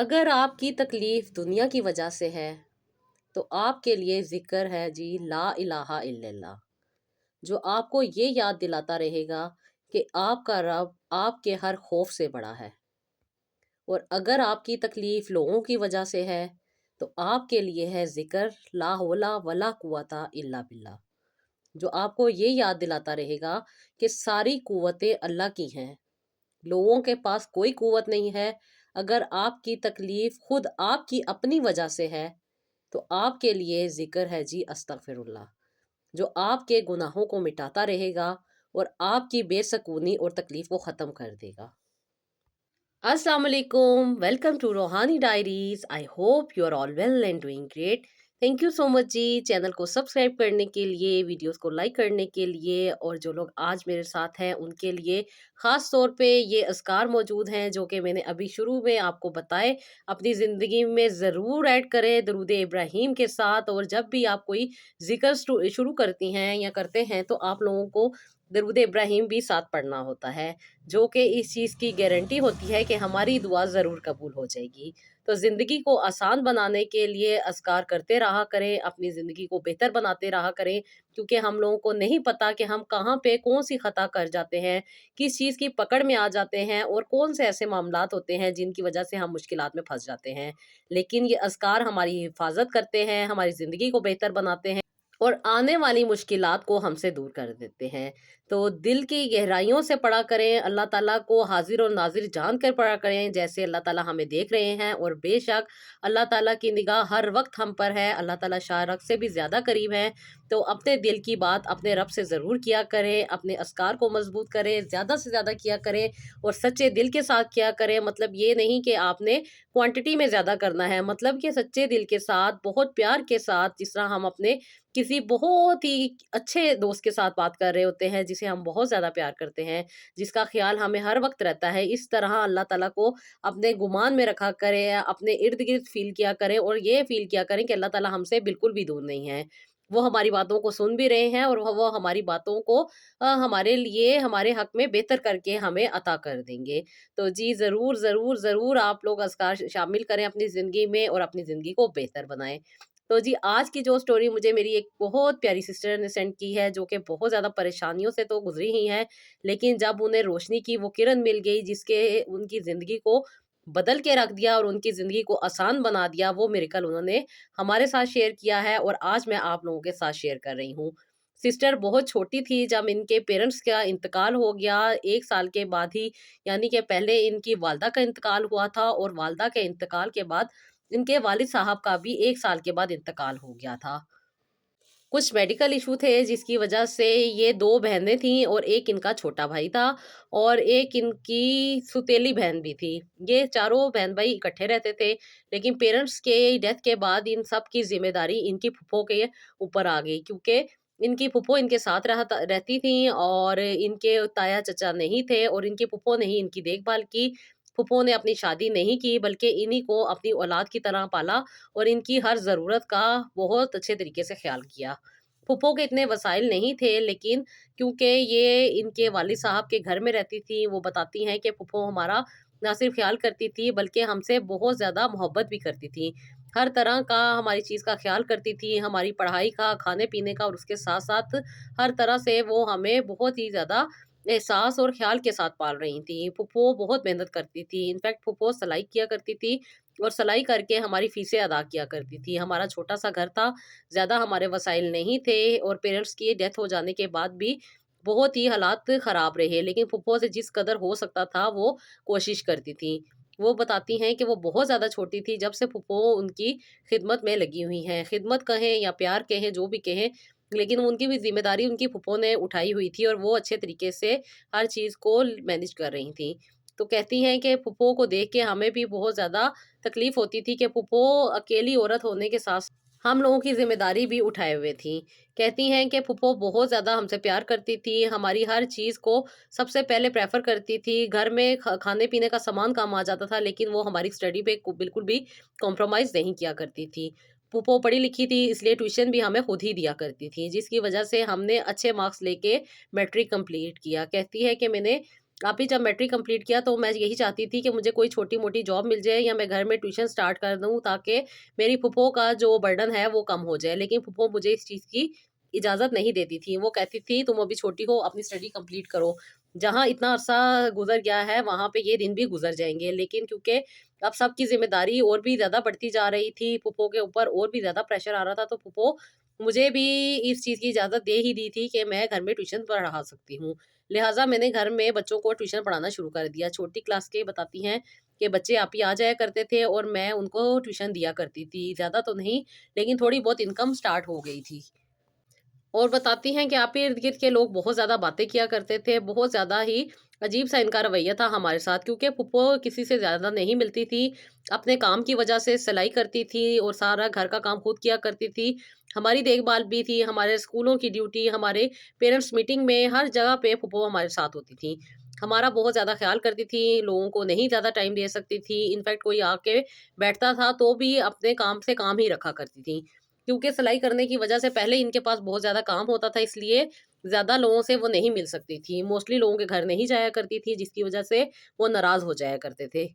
اگر آپ کی تکلیف دنیا کی وجہ سے ہے تو آپ کے لیے ذکر ہے جی لا الہ الا اللہ، جو آپ کو یہ یاد دلاتا رہے گا کہ آپ کا رب آپ کے ہر خوف سے بڑا ہے۔ اور اگر آپ کی تکلیف لوگوں کی وجہ سے ہے تو آپ کے لیے ہے ذکر لا حول ولا قوت الا باللہ، جو آپ کو یہ یاد دلاتا رہے گا کہ ساری قوتیں اللہ کی ہیں، لوگوں کے پاس کوئی قوت نہیں ہے۔ اگر آپ کی تکلیف خود آپ کی اپنی وجہ سے ہے تو آپ کے لیے ذکر ہے جی استغفر اللہ، جو آپ کے گناہوں کو مٹاتا رہے گا اور آپ کی بے سکونی اور تکلیف کو ختم کر دے گا۔ السلام علیکم، welcome to Rohani diaries. I hope you are all well and doing great. Thank you so much جی چینل کو سبسکرائب کرنے کے لیے، ویڈیوز کو لائک کرنے کے لیے، اور جو لوگ آج میرے ساتھ ہیں ان کے لیے خاص طور پہ یہ اذکار موجود ہیں جو کہ میں نے ابھی شروع میں آپ کو بتائے، اپنی زندگی میں ضرور ایڈ کریں درود ابراہیم کے ساتھ۔ اور جب بھی آپ کوئی ذکر شروع کرتی ہیں یا کرتے ہیں تو آپ لوگوں کو درود ابراہیم بھی ساتھ پڑھنا ہوتا ہے، جو کہ اس چیز کی گارنٹی ہوتی ہے کہ ہماری دعا ضرور قبول ہو جائے گی۔ تو زندگی کو آسان بنانے کے لیے اذکار کرتے رہا کریں، اپنی زندگی کو بہتر بناتے رہا کریں، کیونکہ ہم لوگوں کو نہیں پتا کہ ہم کہاں پہ کون سی خطا کر جاتے ہیں، کس چیز کی پکڑ میں آ جاتے ہیں، اور کون سے ایسے معاملات ہوتے ہیں جن کی وجہ سے ہم مشکلات میں پھنس جاتے ہیں۔ لیکن یہ اذکار ہماری حفاظت کرتے ہیں، ہماری زندگی کو بہتر بناتے ہیں اور آنے والی مشکلات کو ہم سے دور کر دیتے ہیں۔ تو دل کی گہرائیوں سے پڑھا کریں، اللہ تعالیٰ کو حاضر اور ناظر جان کر پڑھا کریں، جیسے اللہ تعالیٰ ہمیں دیکھ رہے ہیں، اور بے شک اللہ تعالیٰ کی نگاہ ہر وقت ہم پر ہے، اللہ تعالیٰ شارق سے بھی زیادہ قریب ہے۔ تو اپنے دل کی بات اپنے رب سے ضرور کیا کریں، اپنے اذکار کو مضبوط کریں، زیادہ سے زیادہ کیا کریں، اور سچے دل کے ساتھ کیا کریں۔ مطلب یہ نہیں کہ آپ نے کوانٹٹی میں زیادہ کرنا ہے، مطلب کہ سچے دل کے ساتھ، بہت پیار کے ساتھ، جس طرح ہم اپنے کسی بہت ہی اچھے دوست کے ساتھ بات کر رہے ہوتے ہیں جسے ہم بہت زیادہ پیار کرتے ہیں، جس کا خیال ہمیں ہر وقت رہتا ہے، اس طرح اللہ تعالیٰ کو اپنے گمان میں رکھا کریں، اپنے ارد گرد فیل کیا کریں، اور یہ فیل کیا کریں کہ اللہ تعالیٰ ہم سے بالکل بھی دور نہیں ہے، وہ ہماری باتوں کو سن بھی رہے ہیں، اور وہ ہماری باتوں کو ہمارے لیے ہمارے حق میں بہتر کر کے ہمیں عطا کر دیں گے۔ تو جی ضرور ضرور ضرور آپ لوگ اذکار شامل کریں اپنی زندگی میں، اور اپنی زندگی کو بہتر بنائیں۔ تو جی آج کی جو سٹوری مجھے میری ایک بہت پیاری سسٹر نے سینڈ کی ہے، جو کہ بہت زیادہ پریشانیوں سے تو گزری ہی ہیں، لیکن جب انہیں روشنی کی وہ کرن مل گئی جس کے ان کی زندگی کو بدل کے رکھ دیا اور ان کی زندگی کو آسان بنا دیا، وہ میریکل انہوں نے ہمارے ساتھ شیئر کیا ہے، اور آج میں آپ لوگوں کے ساتھ شیئر کر رہی ہوں۔ سسٹر بہت چھوٹی تھی جب ان کے پیرنٹس کا انتقال ہو گیا، 1 سال کے بعد ہی، یعنی کہ پہلے ان کی والدہ کا انتقال ہوا تھا، اور والدہ کے انتقال کے بعد ان کے والد صاحب کا بھی 1 سال کے بعد انتقال ہو گیا تھا۔ کچھ میڈیکل ایشو تھے جس کی وجہ سے یہ 2 بہنیں تھیں، اور ایک ان کا چھوٹا بھائی تھا، اور ایک ان کی ستیلی بہن بھی تھی۔ یہ چاروں بہن بھائی اکٹھے رہتے تھے، لیکن پیرنٹس کے ڈیتھ کے بعد ان سب کی ذمہ داری ان کی پھپھو کے اوپر آ گئی، کیونکہ ان کی پھپھو ان کے ساتھ رہتی تھیں، اور ان کے تایا چچا نہیں تھے، اور ان کی پھپھو نے ہی ان کی دیکھ بھال کی۔ پھپھو نے اپنی شادی نہیں کی، بلکہ انہی کو اپنی اولاد کی طرح پالا، اور ان کی ہر ضرورت کا بہت اچھے طریقے سے خیال کیا۔ پھپھو کے اتنے وسائل نہیں تھے، لیکن کیونکہ یہ ان کے والد صاحب کے گھر میں رہتی تھی، وہ بتاتی ہیں کہ پھپھو ہمارا نہ صرف خیال کرتی تھی بلکہ ہم سے بہت زیادہ محبت بھی کرتی تھی، ہر طرح کا ہماری چیز کا خیال کرتی تھی، ہماری پڑھائی کا، کھانے پینے کا، اور اس کے ساتھ ساتھ ہر طرح سے وہ ہمیں بہت ہی زیادہ احساس اور خیال کے ساتھ پال رہی تھیں۔ پھپھو بہت محنت کرتی تھی، انفیکٹ پھپھو سلائی کیا کرتی تھی، اور سلائی کر کے ہماری فیسیں ادا کیا کرتی تھی۔ ہمارا چھوٹا سا گھر تھا، زیادہ ہمارے وسائل نہیں تھے، اور پیرنٹس کی ڈیتھ ہو جانے کے بعد بھی بہت ہی حالات خراب رہے، لیکن پھپھو سے جس قدر ہو سکتا تھا وہ کوشش کرتی تھی۔ وہ بتاتی ہیں کہ وہ بہت زیادہ چھوٹی تھی جب سے پھپھو ان کی خدمت میں لگی ہوئی ہیں، خدمت کہیں یا پیار کہیں، جو بھی کہیں، لیکن ان کی بھی ذمہ داری ان کی پھپھو نے اٹھائی ہوئی تھی، اور وہ اچھے طریقے سے ہر چیز کو مینج کر رہی تھیں۔ تو کہتی ہیں کہ پھپھو کو دیکھ کے ہمیں بھی بہت زیادہ تکلیف ہوتی تھی کہ پھپھو اکیلی عورت ہونے کے ساتھ ہم لوگوں کی ذمہ داری بھی اٹھائے ہوئے تھیں۔ کہتی ہیں کہ پھپھو بہت زیادہ ہم سے پیار کرتی تھی، ہماری ہر چیز کو سب سے پہلے پریفر کرتی تھی، گھر میں کھانے پینے کا سامان کم آ جاتا تھا، لیکن وہ ہماری اسٹڈی پہ بالکل بھی کمپرومائز نہیں کیا کرتی تھی۔ پھپھو پڑھی لکھی تھی، اس لیے ٹیوشن بھی ہمیں خود ہی دیا کرتی تھی، جس کی وجہ سے ہم نے اچھے مارکس لے کے میٹرک کمپلیٹ کیا۔ کہتی ہے کہ میں نے आप ही जब मैट्रिक कंप्लीट किया तो मैं यही चाहती थी कि मुझे कोई छोटी-मोटी जॉब मिल जाए या मैं घर में ट्यूशन स्टार्ट कर दूँ, ताकि मेरी फूफो का जो बर्डन है वो कम हो जाए। लेकिन फूफो मुझे इस चीज़ की इजाज़त नहीं देती थी। वो कहती थी तुम अभी छोटी हो, अपनी स्टडी कंप्लीट करो। जहाँ इतना अरसा गुज़र गया है वहाँ पे ये दिन भी गुज़र जाएँगे। लेकिन क्योंकि अब सबकी ज़िम्मेदारी और भी ज़्यादा बढ़ती जा रही थी, फूफो के ऊपर और भी ज़्यादा प्रेशर आ रहा था, तो फूफो मुझे भी इस चीज़ की इजाज़त दे ही दी थी कि मैं घर में ट्यूशन पढ़ा सकती हूँ। लिहाज़ा मैंने घर में बच्चों को ट्यूशन पढ़ाना शुरू कर दिया। छोटी क्लास के बताती हैं कि बच्चे आप ही आ जाया करते थे और मैं उनको ट्यूशन दिया करती थी। ज़्यादा तो नहीं, लेकिन थोड़ी बहुत इनकम स्टार्ट हो गई थी। और बताती हैं कि आप ही इर्द-गिर्द के लोग बहुत ज़्यादा बातें किया करते थे, बहुत ज़्यादा ही अजीब-सा इनका रवैया था हमारे साथ, क्योंकि फूफो किसी से ज़्यादा नहीं मिलती थी। अपने काम की वजह से सिलाई करती थी और सारा घर का काम खुद किया करती थी। हमारी देखभाल भी थी, हमारे स्कूलों की ड्यूटी, हमारे पेरेंट्स मीटिंग में, हर जगह पे फूफो हमारे साथ होती थी। हमारा बहुत ज़्यादा ख़्याल करती थी, लोगों को नहीं ज़्यादा टाइम दे सकती थी। इनफैक्ट कोई आके बैठता था तो भी अपने काम से काम ही रखा करती थी। क्योंकि सिलाई करने की वजह से पहले इनके पास बहुत ज़्यादा काम होता था, इसलिए ज़्यादा लोगों से वो नहीं मिल सकती थी। मोस्टली लोगों के घर नहीं जाया करती थी, जिसकी वजह से वो नाराज़ हो जाया करते थे।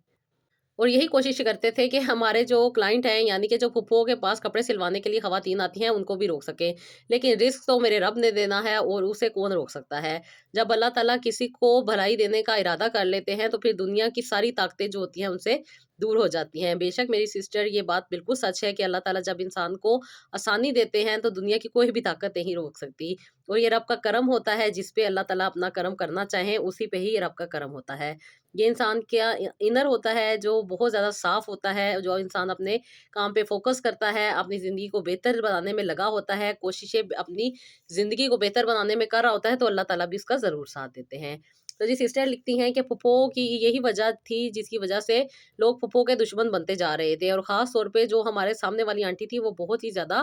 और यही कोशिश करते थे कि हमारे जो क्लाइंट हैं, यानी कि जो फुप्फुओं के पास कपड़े सिलवाने के लिए ख़वातीन आती हैं, उनको भी रोक सकें। लेकिन रिस्क तो मेरे रब ने देना है और उसे कौन रोक सकता है। जब अल्लाह ताला किसी को भलाई देने का इरादा कर लेते हैं, तो फिर दुनिया की सारी ताकतें जो होती हैं, उनसे दूर हो जाती हैं। बेशक मेरी सिस्टर, ये बात बिल्कुल सच है कि अल्लाह ताला जब इंसान को आसानी देते हैं, तो दुनिया की कोई भी ताकत नहीं रोक सकती। और ये रब का करम होता है, जिस पे अल्लाह ताला अपना करम करना चाहें, उसी पे ही रब का करम होता है। ये इंसान क्या इनर होता है, जो बहुत ज़्यादा साफ़ होता है, जो इंसान अपने काम पे फ़ोकस करता है, अपनी ज़िंदगी को बेहतर बनाने में लगा होता है, कोशिशें अपनी ज़िंदगी को बेहतर बनाने में कर रहा होता है, तो अल्लाह ताला भी इसका ज़रूर साथ देते हैं। तो जी सिस्टर लिखती हैं कि फूफो की यही वजह थी, जिसकी वजह से लोग फूफो के दुश्मन बनते जा रहे थे, और ख़ास तौर पे जो हमारे सामने वाली आंटी थी, वो बहुत ही ज़्यादा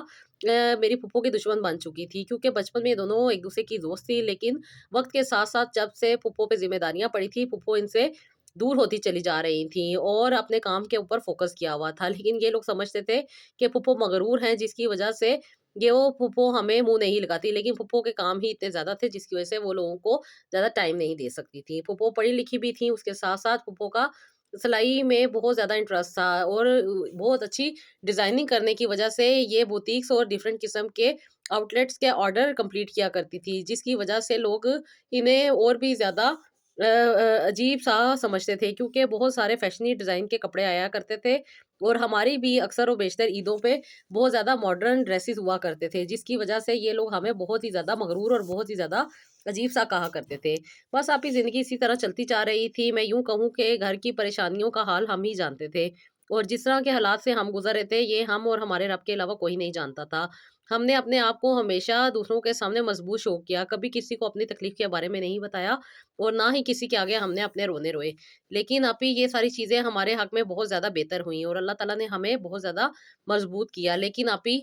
मेरी फूफो की दुश्मन बन चुकी थी, क्योंकि बचपन में दोनों एक-दूसरे की दोस्त थी, लेकिन वक़्त के साथ-साथ जब से फूफो पे ज़िम्मेदारियाँ पड़ी थी, फूफो इनसे दूर होती चली जा रही थीं और अपने काम के ऊपर फ़ोकस किया हुआ था। लेकिन ये लोग समझते थे कि फूफो मगरूर हैं, जिसकी वजह से ये वो फूफो हमें मुँह नहीं लगाती, लेकिन फूफो के काम ही इतने ज़्यादा थे, जिसकी वजह से वो लोगों को ज़्यादा टाइम नहीं दे सकती थी। फूफो पढ़ी-लिखी भी थीं, उसके साथ-साथ फूफो का सिलाई में बहुत ज़्यादा इंटरेस्ट था, और बहुत अच्छी डिज़ाइनिंग करने की वजह से ये बुटीक्स और डिफ़रेंट किस्म के आउटलेट्स के ऑर्डर कंप्लीट किया करती थी, जिसकी वजह से लोग इन्हें और भी ज़्यादा अजीब-सा समझते थे, क्योंकि बहुत सारे फ़ैशनी डिज़ाइन के कपड़े आया करते थे, और हमारी भी अक्सर और बेशतर ईदों पे बहुत ज़्यादा मॉडर्न ड्रेसेस हुआ करते थे, जिसकी वजह से ये लोग हमें बहुत ही ज़्यादा मगरूर और बहुत ही ज़्यादा अजीब-सा कहा करते थे। बस आपकी ज़िंदगी इसी तरह चलती जा रही थी। मैं यूँ कहूँ कि घर की परेशानियों का हाल हम ही जानते थे, और जिस तरह के हालात से हम गुज़र रहे थे, ये हम और हमारे रब के अलावा कोई नहीं जानता था। हमने अपने आप को हमेशा दूसरों के सामने मजबूत शो किया, कभी किसी को अपनी तकलीफ़ के बारे में नहीं बताया, और ना ही किसी के आगे हमने अपने रोने रोए। लेकिन अभी ये सारी चीज़ें हमारे हक़ में बहुत ज़्यादा बेहतर हुई, और अल्लाह ताला ने हमें बहुत ज़्यादा मजबूत किया। लेकिन अभी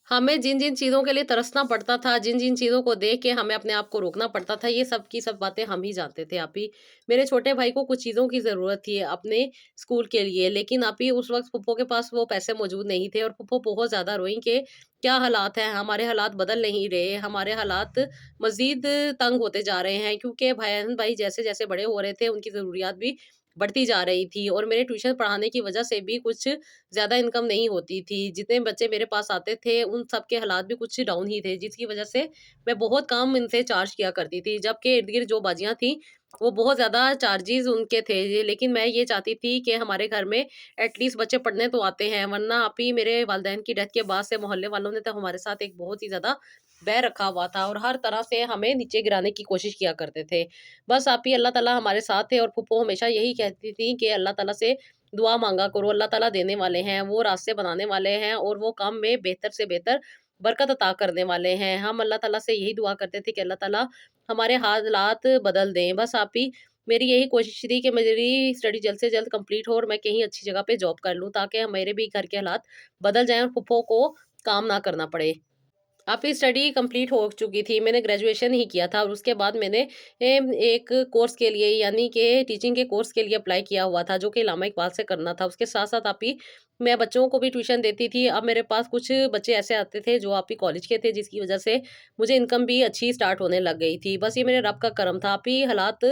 हमें जिन-जिन चीज़ों के लिए तरसना पड़ता था, जिन-जिन चीज़ों को देख के हमें अपने आप को रोकना पड़ता था, ये सब की सब बातें हम ही जानते थे आप ही। मेरे छोटे भाई को कुछ चीज़ों की ज़रूरत थी अपने स्कूल के लिए, लेकिन आप ही उस वक़्त फूफो के पास वो पैसे मौजूद नहीं थे, और फूफो बहुत ज़्यादा रोईं कि क्या हालात हैं, हमारे हालात बदल नहीं रहे, हमारे हालात मज़ीद तंग होते जा रहे हैं, क्योंकि बहन-भाई जैसे-जैसे बड़े हो रहे थे, उनकी ज़रूरियात भी बढ़ती जा रही थी, और मेरे ट्यूशन पढ़ाने की वज़ह से भी कुछ ज़्यादा इनकम नहीं होती थी। जितने बच्चे मेरे पास आते थे, उन सब के हालात भी कुछ डाउन ही थे, जिसकी वज़ह से मैं बहुत कम इनसे चार्ज किया करती थी। जबकि इर्द-गिर्द जो बाजियाँ थीं, वो बहुत ज़्यादा चार्जेज़ उनके थे। लेकिन मैं ये चाहती थी कि हमारे घर में एटलीस्ट बच्चे पढ़ने तो आते हैं, वरना आप ही मेरे वालिदैन की डेथ के बाद से मोहल्ले वालों ने तो हमारे साथ एक बहुत ही ज़्यादा बैर रखा हुआ था, और हर तरह से हमें नीचे गिराने की कोशिश किया करते थे। बस आप ही अल्लाह ताला हमारे साथ थे, और फूफो हमेशा यही कहती थी कि अल्लाह ताला से दुआ माँगा करो, अल्लाह ताला देने वाले हैं, वो रास्ते बनाने वाले हैं, और वो काम में बेहतर से बेहतर बरकत अता करने वाले हैं। हम अल्लाह ताला से यही दुआ करते थे कि अल्लाह ताला हमारे हालात बदल दें। बस आप ही मेरी यही कोशिश थी कि मेरी स्टडी जल्द से जल्द कंप्लीट हो, और मैं कहीं अच्छी जगह पे जॉब कर लूँ, ताकि मेरे भी घर के हालात बदल जाएँ और फूफो को काम ना करना पड़े। आपकी स्टडी कंप्लीट हो चुकी थी, मैंने ग्रेजुएशन ही किया था, और उसके बाद मैंने एक कोर्स के लिए, यानी कि टीचिंग के कोर्स के लिए अप्लाई किया हुआ था, जो कि इलामा इकबाल से करना था। उसके साथ-साथ आप ही मैं बच्चों को भी ट्यूशन देती थी। अब मेरे पास कुछ बच्चे ऐसे आते थे जो आप ही कॉलेज के थे, जिसकी वज़ह से मुझे इनकम भी अच्छी स्टार्ट होने लग गई थी। बस ये मेरे रब का करम था। आप ही हालात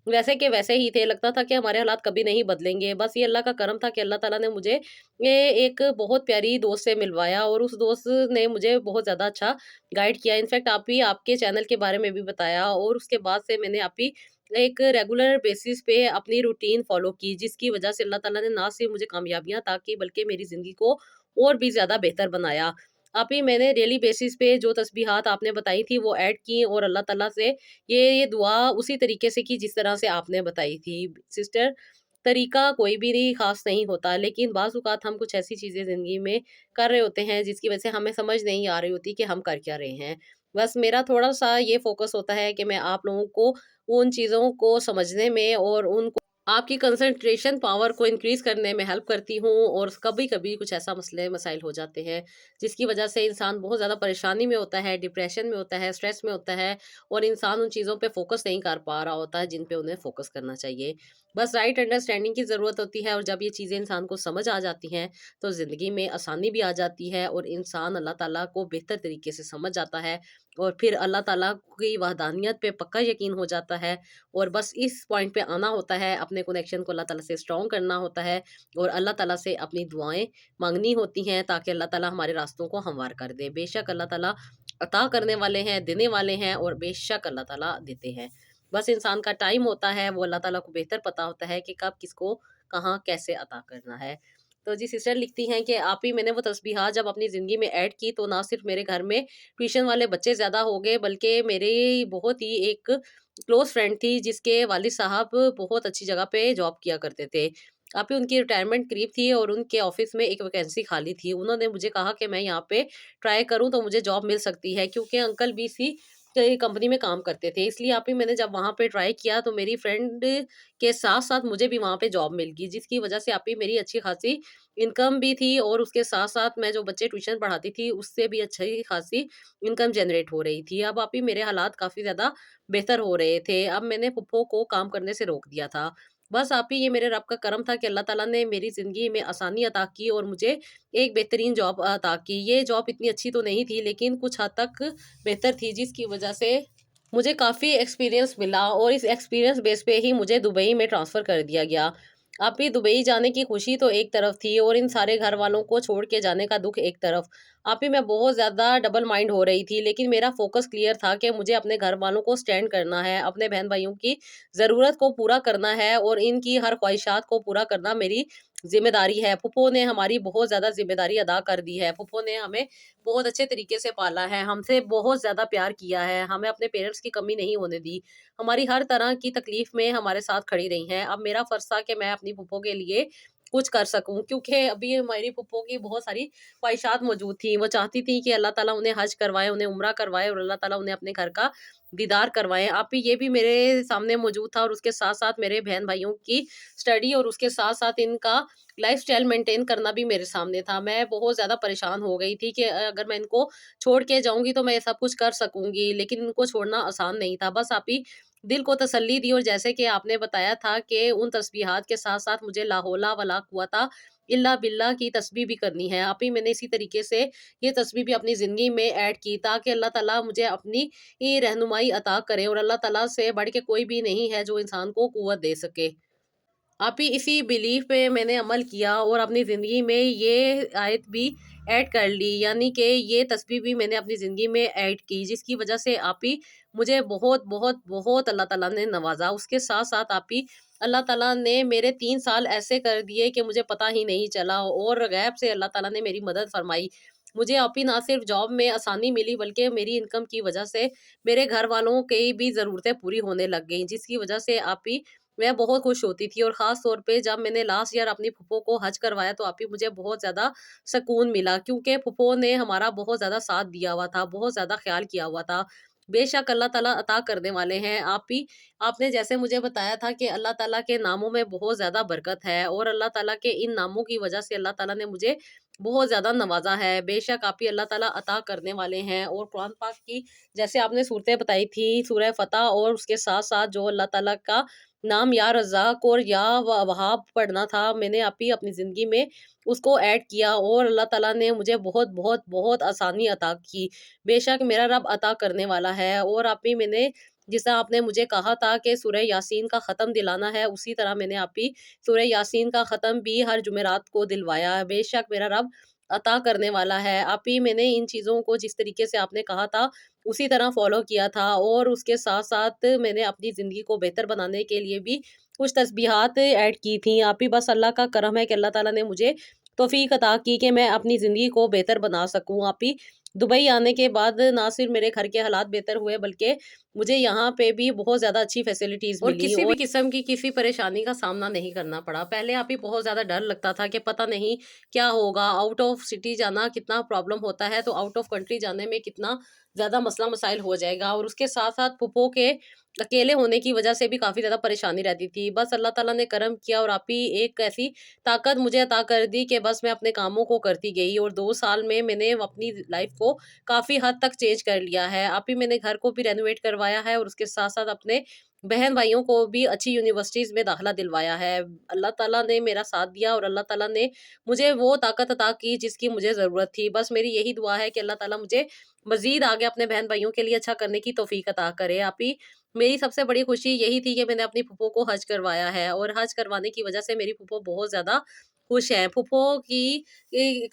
वैसे के वैसे ही थे, लगता था कि हमारे हालात कभी नहीं बदलेंगे। बस ये अल्लाह का करम था कि अल्लाह ताला ने मुझे ये एक बहुत प्यारी दोस्त से मिलवाया और उस दोस्त ने मुझे बहुत ज़्यादा अच्छा गाइड किया। इनफैक्ट आप ही आपके चैनल के बारे में भी बताया और उसके बाद से मैंने आप ही एक रेगुलर बेसिस पे अपनी रूटीन फ़ॉलो की, जिसकी वज़ह से अल्लाह ताला ने ना सिर्फ़ मुझे कामयाबियाँ अता की बल्कि मेरी ज़िंदगी को और भी ज़्यादा बेहतर बनाया। आप ही मैंने डेली बेसिस पे जो तस्बीहात आपने बताई थी वो ऐड की और अल्लाह ताला से ये दुआ उसी तरीके से की जिस तरह से आपने बताई थी। सिस्टर, तरीका कोई भी नहीं ख़ास नहीं होता, लेकिन बाज़ औक़ात हम कुछ ऐसी चीज़ें ज़िंदगी में कर रहे होते हैं जिसकी वजह से हमें समझ नहीं आ रही होती कि हम कर क्या रहे हैं। बस मेरा थोड़ा-सा ये फ़ोकस होता है कि मैं आप लोगों को उन चीज़ों को समझने में और उनको आपकी कंसंट्रेशन पावर को इंक्रीज़ करने में हेल्प करती हूँ। और कभी-कभी कुछ ऐसा मसले मसाइल हो जाते हैं, जिसकी वजह से इंसान बहुत ज़्यादा परेशानी में होता है, डिप्रेशन में होता है, स्ट्रेस में होता है और इंसान उन चीज़ों पे फ़ोकस नहीं कर पा रहा होता है, जिन पे उन्हें फ़ोकस करना चाहिए। बस राइट अंडरस्टैंडिंग की ज़रूरत होती है और जब ये चीज़ें इंसान को समझ आ जाती हैं, तो ज़िंदगी में आसानी भी आ जाती है और इंसान अल्लाह ताला को बेहतर तरीके से समझ जाता है और फिर अल्लाह ताला की वहदानियत पे पक्का यकीन हो जाता है। और बस इस पॉइंट पे आना होता है, अपने कनेक्शन को अल्लाह ताला से स्ट्रॉन्ग करना होता है और अल्लाह ताला से अपनी दुआएँ माँगनी होती हैं ताकि अल्लाह ताला हमारे रास्तों को हमवार कर दे। बेशक अल्लाह ताला अता करने वाले हैं, देने वाले हैं और बेशक अल्लाह ताला देते हैं। बस इंसान का टाइम होता है, वो अल्लाह ताला को बेहतर पता होता है कि कब किसको कहाँ कैसे अता करना है। तो जी सिस्टर लिखती हैं कि आप ही मैंने वो तस्बीहात जब अपनी ज़िंदगी में ऐड की तो ना सिर्फ़ मेरे घर में ट्यूशन वाले बच्चे ज़्यादा हो गए बल्कि मेरी बहुत ही एक क्लोज़ फ्रेंड थी जिसके वालिद साहब बहुत अच्छी जगह पे जॉब किया करते थे। आप ही उनकी रिटायरमेंट करीब थी और उनके ऑफ़िस में एक वैकेंसी खाली थी। उन्होंने मुझे कहा कि मैं यहाँ पे ट्राई करूँ तो मुझे जॉब मिल सकती है क्योंकि अंकल भी इसी कंपनी में काम करते थे। इसलिए आप ही मैंने जब वहाँ पे ट्राई किया तो मेरी फ्रेंड के साथ-साथ मुझे भी वहाँ पे जॉब मिल गई, जिसकी वज़ह से आप ही मेरी अच्छी खासी इनकम भी थी और उसके साथ-साथ मैं जो बच्चे ट्यूशन पढ़ाती थी, उससे भी अच्छी खासी इनकम जनरेट हो रही थी। अब आप ही मेरे हालात काफ़ी ज़्यादा बेहतर हो रहे थे। अब मैंने फुप्पो को काम करने से रोक दिया था। बस आप ही ये मेरे रब का करम था कि अल्लाह ताला ने मेरी ज़िंदगी में आसानी अता की और मुझे एक बेहतरीन जॉब अता की। ये जॉब इतनी अच्छी तो नहीं थी लेकिन कुछ हद तक बेहतर थी जिसकी वज़ह से मुझे काफ़ी एक्सपीरियंस मिला और इस एक्सपीरियंस बेस पे ही मुझे दुबई में ट्रांसफ़र कर दिया गया। अब ये दुबई जाने की खुशी तो एक तरफ थी और इन सारे घर वालों को छोड़ के जाने का दुःख एक तरफ। आप ही मैं बहुत ज़्यादा डबल माइंड हो रही थी, लेकिन मेरा फ़ोकस क्लियर था कि मुझे अपने घर वालों को स्टैंड करना है, अपने बहन-भाइयों की ज़रूरत को पूरा करना है और इनकी हर ख़्वाहिशात को पूरा करना मेरी ज़िम्मेदारी है। फूफो ने हमारी बहुत ज़्यादा ज़िम्मेदारी अदा कर दी है। फूफो ने हमें बहुत अच्छे तरीके से पाला है, हमसे बहुत ज़्यादा प्यार किया है, हमें अपने पेरेंट्स की कमी नहीं होने दी। हमारी हर तरह की तकलीफ़ में हमारे साथ खड़ी रही हैं। अब मेरा फ़र्ज़ था कि मैं अपनी फूफो के लिए कुछ कर सकूँ क्योंकि अभी हमारी फूफो की बहुत सारी ख्वाहिशात मौजूद थी। वो चाहती थी कि अल्लाह ताला उन्हें हज करवाए, उन्हें उम्रा करवाए और अल्लाह ताला उन्हें अपने घर का दीदार करवाएँ। आप ही ये भी मेरे सामने मौजूद था और उसके साथ-साथ मेरे बहन-भाइयों की स्टडी और उसके साथ-साथ इनका लाइफ़स्टाइल मेंटेन करना भी मेरे सामने था। मैं बहुत ज़्यादा परेशान हो गई थी कि अगर मैं इनको छोड़ के जाऊँगी तो मैं ये सब कुछ कर सकूँगी, लेकिन इनको छोड़ना आसान नहीं था। बस आप ही दिल को तसल्ली दी और जैसे कि आपने बताया था कि उन तस्बीहात के साथ-साथ मुझे ला हौला वला कुव्वता इल्ला बिल्लाह की तस्बीह भी करनी है। आप ही मैंने इसी तरीके से ये तस्बीह भी अपनी ज़िंदगी में ऐड की ताकि अल्लाह ताला मुझे अपनी रहनुमाई अता करे और अल्लाह ताला से बढ़ के कोई भी नहीं है जो इंसान को कुव्वत दे सके। आप ही इसी बिलीफ पे मैंने अमल किया और अपनी ज़िंदगी में ये आयत भी ऐड कर ली, यानी कि ये तस्बीह भी मैंने अपनी ज़िंदगी में ऐड की जिसकी वजह से आप ही मुझे बहुत बहुत बहुत अल्लाह ताला ने नवाजा। उसके साथ साथ आप ही अल्लाह ताला ने मेरे 3 साल ऐसे कर दिए कि मुझे पता ही नहीं चला और गैब से अल्लाह ताला ने मेरी मदद फरमाई। मुझे आप ही ना सिर्फ जॉब में आसानी मिली बल्कि मेरी इनकम की वजह से मेरे घर वालों की भी ज़रूरतें पूरी होने लग गई, जिसकी वजह से आप ही मैं बहुत खुश होती थी और ख़ास तौर पे जब मैंने लास्ट ईयर अपनी फूफो को हज करवाया तो आप ही मुझे बहुत ज़्यादा सुकून मिला क्योंकि फूफो ने हमारा बहुत ज़्यादा साथ दिया हुआ था, बहुत ज़्यादा ख़्याल किया हुआ था। बेशक अल्लाह ताला अता करने वाले हैं। आप ही आपने जैसे मुझे बताया था कि अल्लाह ताला के नामों में बहुत ज़्यादा बरकत है और अल्लाह ताला के इन नामों की वजह से अल्लाह ताला ने मुझे बहुत ज़्यादा नवाज़ा है। बेशक आप ही अल्लाह ताला अता करने वाले हैं और कुरान पाक की जैसे आपने सूरतें बताई थी, सूरह फ़तह और उसके साथ-साथ जो अल्लाह ताला का नाम या रज़्ज़ाक़ और या वहाब पढ़ना था, मैंने आप ही अपनी ज़िंदगी में उसको ऐड किया और अल्लाह ताला ने मुझे बहुत बहुत बहुत आसानी अता की। बेशक मेरा रब अता करने वाला है और आप ही मैंने जिस तरह आपने मुझे कहा था कि सूरह यासीन का ख़त्म दिलाना है, उसी तरह मैंने आप ही सूरह यासीन का ख़त्म भी हर जुमेरात को दिलवाया। बेशक मेरा रब अता करने वाला है। आप ही मैंने इन चीज़ों को जिस तरीके से आपने कहा था, उसी तरह फ़ॉलो किया था और उसके साथ-साथ मैंने अपनी ज़िंदगी को बेहतर बनाने के लिए भी कुछ तस्बीहात ऐड की थी। आप ही बस अल्लाह का करम है कि अल्लाह ताला ने मुझे तौफ़ीक अता की कि मैं अपनी ज़िंदगी को बेहतर बना सकूँ। आप ही दुबई आने के बाद ना सिर्फ़ मेरे घर के हालात बेहतर हुए, बल्कि मुझे यहाँ पे भी बहुत ज़्यादा अच्छी फैसिलिटीज़ और मिली किसी भी किस्म की किसी परेशानी का सामना नहीं करना पड़ा। पहले आप ही बहुत ज़्यादा डर लगता था कि पता नहीं क्या होगा, आउट ऑफ सिटी जाना कितना प्रॉब्लम होता है, तो आउट ऑफ कंट्री जाने में कितना ज़्यादा मसला मसाइल हो जाएगा और उसके साथ-साथ फूफो के अकेले होने की वजह से भी काफ़ी ज़्यादा परेशानी रहती थी। बस अल्लाह ताला ने करम किया और आप ही एक ऐसी ताकत मुझे अता कर दी कि बस मैं अपने कामों को करती गई और 2 साल में मैंने अपनी लाइफ़ को काफ़ी हद तक चेंज कर लिया है। आप ही मैंने घर को भी रेनोवेट करवाया है और उसके साथ-साथ अपने बहन-भाइयों को भी अच्छी यूनिवर्सिटीज़ में दाखिला दिलवाया है। अल्लाह ताला ने मेरा साथ दिया और अल्लाह ताला ने मुझे वो ताकत अता की जिसकी मुझे ज़रूरत थी। बस मेरी यही दुआ है कि अल्लाह ताला मुझे मज़ीद आगे अपने बहन-भाइयों के लिए अच्छा करने की तौफ़ीक अता करे। आप ही मेरी सबसे बड़ी खुशी यही थी कि मैंने अपनी फूफो को हज करवाया है और हज करवाने की वजह से मेरी फूफो बहुत ज़्यादा खुश हैं। फूफो की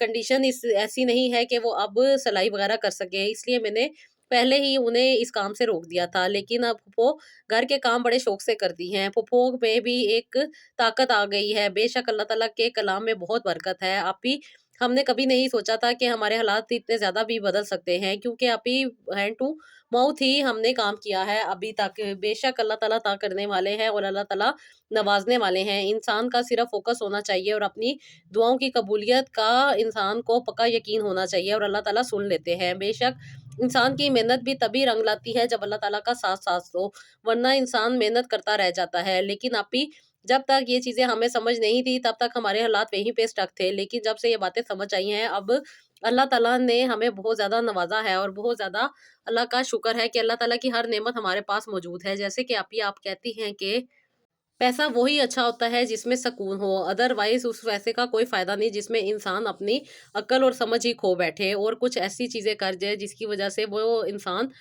कंडीशन इस ऐसी नहीं है कि वो अब सिलाई वगैरह कर सकें, इसलिए मैंने पहले ही उन्हें इस काम से रोक दिया था। लेकिन अब फूफो घर के काम बड़े शौक से करती हैं। फूफो में भी एक ताकत आ गई है। बेशक अल्लाह ताला के कलाम में बहुत बरकत है। आप ही हमने कभी नहीं सोचा था कि हमारे हालात इतने ज़्यादा भी बदल सकते हैं, क्योंकि आप ही हैंड टू माउथ ही हमने काम किया है अभी तक। बेशक अल्लाह ताला अता करने वाले हैं और अल्लाह ताला नवाज़ने वाले हैं। इंसान का सिर्फ़ फ़ोकस होना चाहिए और अपनी दुआओं की कबूलियत का इंसान को पक्का यकीन होना चाहिए और अल्लाह ताला सुन लेते हैं। बेशक इंसान की मेहनत भी तभी रंग लाती है जब अल्लाह ताला का साथ-साथ हो, वरना इंसान मेहनत करता रह जाता है। लेकिन आप ही जब तक ये चीज़ें हमें समझ नहीं थी, तब तक हमारे हालात वहीं पे स्टक थे। लेकिन जब से ये बातें समझ आई हैं, अब अल्लाह ताला ने हमें बहुत ज़्यादा नवाज़ा है और बहुत ज़्यादा अल्लाह का शुक्र है कि अल्लाह ताला की हर नेमत हमारे पास मौजूद है। जैसे कि आप ही आप कहती हैं कि पैसा वही अच्छा होता है जिसमें सकून हो, अदरवाइज़ उस पैसे का कोई फ़ायदा नहीं जिसमें इंसान अपनी अक्ल और समझ ही खो बैठे और कुछ ऐसी चीज़ें कर जाए जिसकी वज़ह से वो इंसान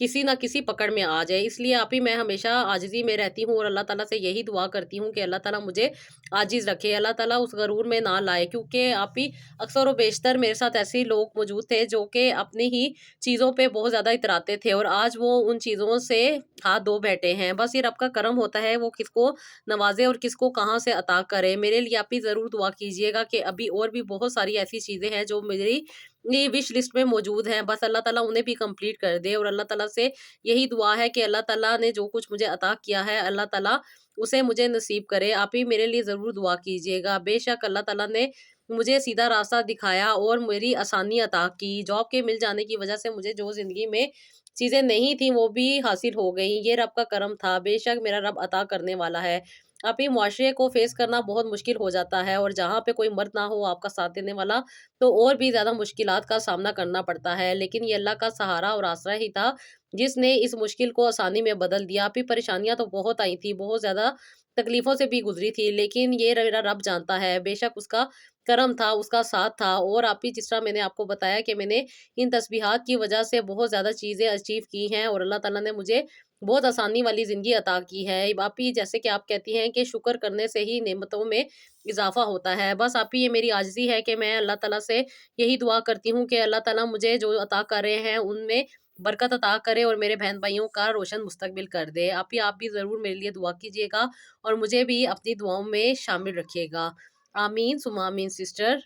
किसी न किसी पकड़ में आ जाए। इसलिए आप ही मैं हमेशा आजिज़ी में रहती हूँ और अल्लाह ताला से यही दुआ करती हूँ कि अल्लाह ताला मुझे आजिज़ रखे, अल्लाह ताला उस गरूर में ना लाए, क्योंकि आप ही अक्सर व बेशतर मेरे साथ ऐसे ही लोग मौजूद थे जो कि अपनी ही चीज़ों पे बहुत ज़्यादा इतराते थे और आज वो उन चीज़ों से हाथ धो बैठे हैं। बस ये रब का करम होता है, वो किसको नवाज़े और किसको कहाँ से अता करे। मेरे लिए आप ही ज़रूर दुआ कीजिएगा कि अभी और भी बहुत सारी ऐसी चीज़ें हैं जो मेरी ये विश लिस्ट में मौजूद हैं, बस अल्लाह ताला उन्हें भी कंप्लीट कर दे और अल्लाह ताला से यही दुआ है कि अल्लाह ताला ने जो कुछ मुझे अता किया है, अल्लाह ताला उसे मुझे नसीब करे। आप ही मेरे लिए ज़रूर दुआ कीजिएगा। बेशक अल्लाह ताला ने मुझे सीधा रास्ता दिखाया और मेरी आसानी अता की। जॉब के मिल जाने की वज़ह से मुझे जो ज़िंदगी में चीज़ें नहीं थी, वो भी हासिल हो गईं। ये रब का करम था, बेशक मेरा रब अता करने वाला है। आप ही मुआशरे को फ़ेस करना बहुत मुश्किल हो जाता है और जहाँ पे कोई मर्द ना हो आपका साथ देने वाला, तो और भी ज़्यादा मुश्किलात का सामना करना पड़ता है। लेकिन ये अल्लाह का सहारा और आसरा ही था, जिसने इस मुश्किल को आसानी में बदल दिया। आप ही परेशानियाँ तो बहुत आई थी, बहुत ज़्यादा तकलीफ़ों से भी गुज़री थी, लेकिन ये मेरा रब जानता है, बेशक उसका करम था, उसका साथ था और आप ही जिस तरह मैंने आपको बताया कि मैंने इन तस्बीहात की वजह से बहुत ज़्यादा चीज़ें अचीव की हैं और अल्लाह ताला ने मुझे बहुत आसानी वाली ज़िंदगी अता की है। आप ही जैसे कि आप कहती हैं कि शुक्र करने से ही नेमतों में इज़ाफ़ा होता है। बस आप ही ये मेरी आजिज़ी है कि मैं अल्लाह ताला से यही दुआ करती हूँ कि अल्लाह ताला मुझे जो अता कर रहे हैं, उनमें बरकत अता करे और मेरे बहन-भाइयों का रोशन मुस्तकबिल कर दे। आप भी ज़रूर मेरे लिए दुआ कीजिएगा और मुझे भी अपनी दुआओं में शामिल रखिएगा। आमीन सुम्मा आमीन सिस्टर।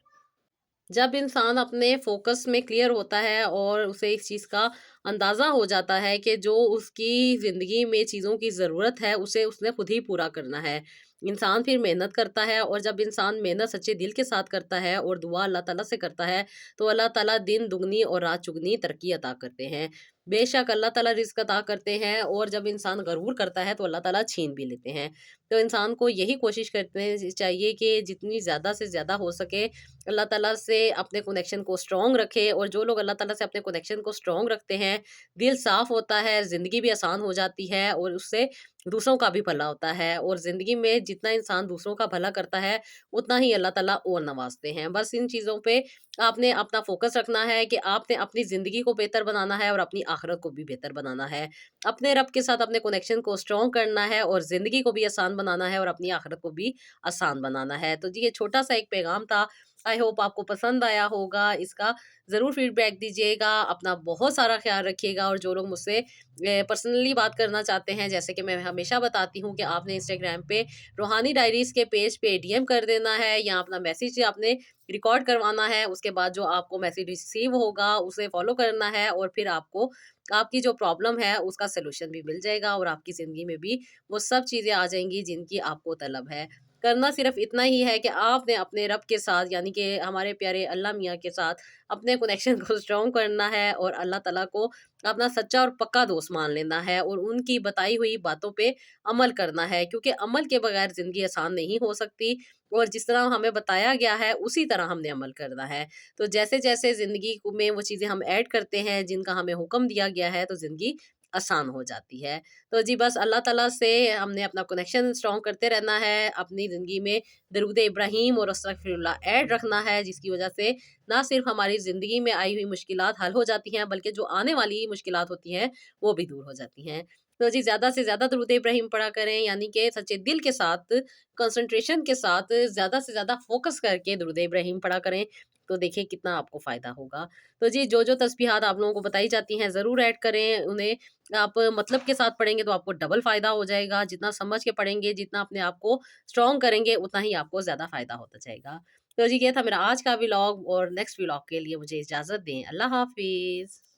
जब इंसान अपने फ़ोकस में क्लियर होता है और उसे इस चीज़ का अंदाज़ा हो जाता है कि जो उसकी ज़िंदगी में चीज़ों की ज़रूरत है, उसे उसने खुद ही पूरा करना है। इंसान फिर मेहनत करता है और जब इंसान मेहनत सच्चे दिल के साथ करता है और दुआ अल्लाह ताला से करता है, तो अल्लाह ताला दिन दुगनी और रात चुगनी तरक्की अता करते हैं। बेशक अल्लाह ताला रिज़्क अता करते हैं और जब इंसान गरूर करता है, तो अल्लाह ताला छीन भी लेते हैं। तो इंसान को यही कोशिश करते चाहिए कि जितनी ज़्यादा से ज़्यादा हो सके अल्लाह ताला से अपने कनेक्शन को स्ट्रॉन्ग रखे और जो लोग अल्लाह ताला से अपने कनेक्शन को स्ट्रॉन्ग रखते हैं, दिल साफ़ होता है, ज़िंदगी भी आसान हो जाती है और उससे दूसरों का भी भला होता है और ज़िंदगी में जितना इंसान दूसरों का भला करता है, उतना ही अल्लाह ताला और नवाज़ते हैं। बस इन चीज़ों पे आपने अपना फ़ोकस रखना है कि आपने अपनी ज़िंदगी को बेहतर बनाना है और अपनी आखिरत को भी बेहतर बनाना है। अपने रब के साथ अपने कनेक्शन को स्ट्रॉन्ग करना है और ज़िंदगी को भी आसान बनाना है और अपनी आखिरत को भी आसान बनाना है। तो जी, ये छोटा-सा एक पैगाम था। आई होप आपको पसंद आया होगा। इसका ज़रूर फीडबैक दीजिएगा। अपना बहुत सारा ख़्याल रखिएगा और जो लोग मुझसे पर्सनली बात करना चाहते हैं, जैसे कि मैं हमेशा बताती हूँ कि आपने इंस्टाग्राम पे रूहानी डायरीज़ के पेज पे डीएम कर देना है या अपना मैसेज आपने रिकॉर्ड करवाना है। उसके बाद जो आपको मैसेज रिसीव होगा उसे फॉलो करना है और फिर आपको आपकी जो प्रॉब्लम है उसका सॉल्यूशन भी मिल जाएगा और आपकी ज़िंदगी में भी वो सब चीज़ें आ जाएँगी जिनकी आपको तलब है। करना सिर्फ़ इतना ही है कि आपने अपने रब के साथ, यानी कि हमारे प्यारे अल्लाह मियाँ के साथ अपने कनेक्शन को स्ट्रॉन्ग करना है और अल्लाह ताला को अपना सच्चा और पक्का दोस्त मान लेना है और उनकी बताई हुई बातों पे अमल करना है, क्योंकि अमल के बगैर ज़िंदगी आसान नहीं हो सकती और जिस तरह हमें बताया गया है उसी तरह हमने अमल करना है। तो जैसे-जैसे ज़िंदगी में वो चीज़ें हम ऐड करते हैं जिनका हमें हुक्म दिया गया है, तो ज़िंदगी आसान हो जाती है। तो जी, बस अल्लाह ताला से हमने अपना कनेक्शन स्ट्रॉन्ग करते रहना है, अपनी ज़िंदगी में दरूद इब्राहीम और अस्तगफिरुल्लाह ऐड रखना है, जिसकी वज़ह से ना सिर्फ़ हमारी ज़िंदगी में आई हुई मुश्किलात हल हो जाती हैं, बल्कि जो आने वाली मुश्किलात होती हैं, वो भी दूर हो जाती हैं। तो जी, ज़्यादा से ज़्यादा दरूद इब्राहीम पढ़ा करें, यानी कि सच्चे दिल के साथ, कंसंट्रेशन के साथ, ज़्यादा से ज़्यादा फ़ोकस करके दरूद इब्राहीम पढ़ा करें, तो देखिए कितना आपको फ़ायदा होगा। तो जी, जो-जो तस्बीहात आप लोगों को बताई जाती हैं, ज़रूर ऐड करें उन्हें। आप मतलब के साथ पढ़ेंगे तो आपको डबल फ़ायदा हो जाएगा, जितना समझ के पढ़ेंगे, जितना अपने आप को स्ट्रॉन्ग करेंगे, उतना ही आपको ज़्यादा फ़ायदा होता जाएगा। तो जी, ये था मेरा आज का व्लॉग और नेक्स्ट व्लॉग के लिए मुझे इजाज़त दें। अल्लाह हाफ़िज़।